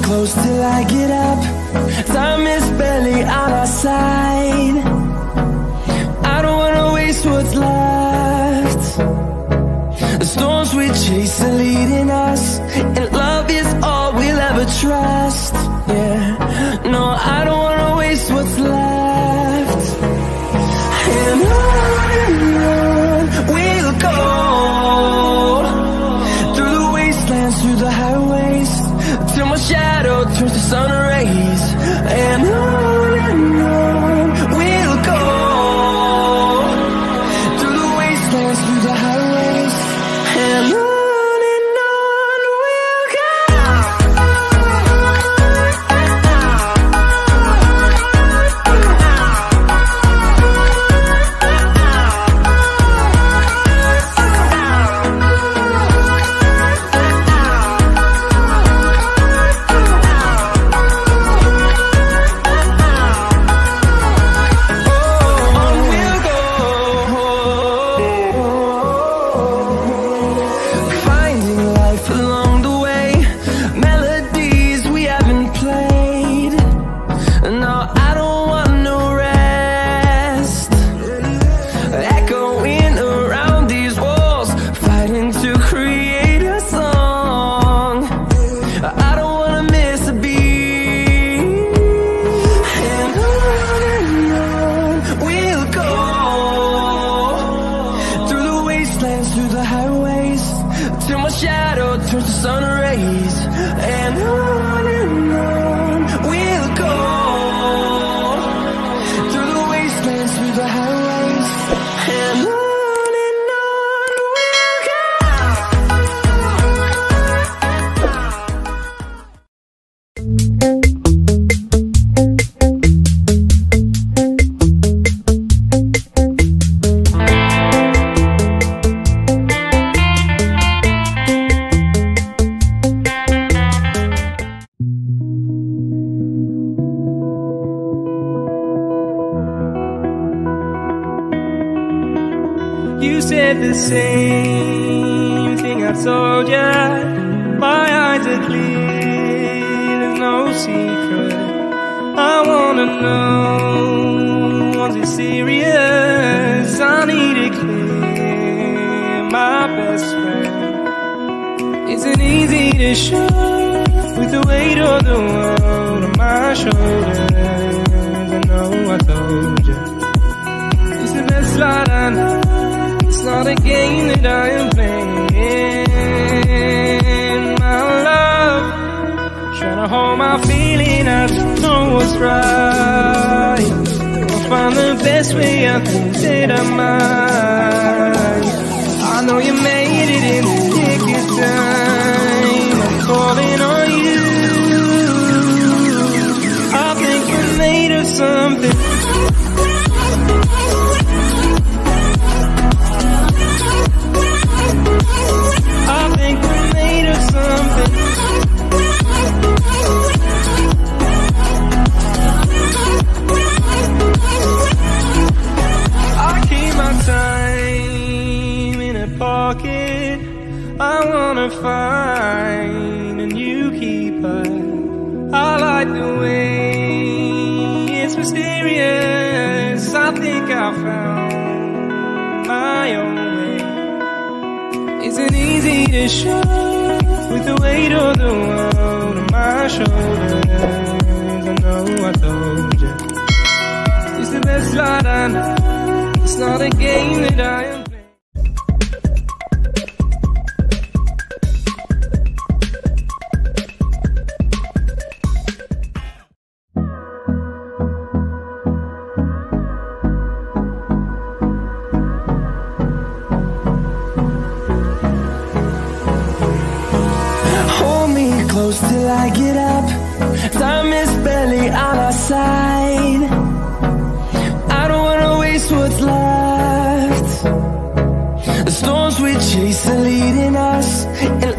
close till I get up. Time is barely on our side. I don't wanna waste what's left. The storms we chase are leading us, and love is all we'll ever trust. Yeah, no, I don't wanna waste what's left. And on we'll go, through the wastelands, through the highways, till my shadow turns to sun rays. And on we'll go, through the wastelands, through the highways, and on we'll go. Through the highways, till my shadow turns to sun rays. And on we'll go, through the wastelands, through the highways, and on we'll go. You said the same thing I told ya. My eyes are clear, there's no secret. I wanna know, was it serious? I need it clear, my best friend. Isn't easy to show, with the weight of the world on my shoulders. I know I told you, it's the best light I know. It's not a game that I am playing, my love. Trying to hold my feeling, I don't know what's right. I'll find the best way, I think that I might. I know you made it in the nick of time. I'm calling on you. I think we're made of something. I wanna find a new keeper. I like the way it's mysterious. I think I found my own way. Isn't easy to show, with the weight of the world on my shoulders. I know I told you, it's the best light I know. It's not a game that I am. Close till I get up. Time is barely on our side. I don't wanna waste what's left. The storms we chase are leading us, and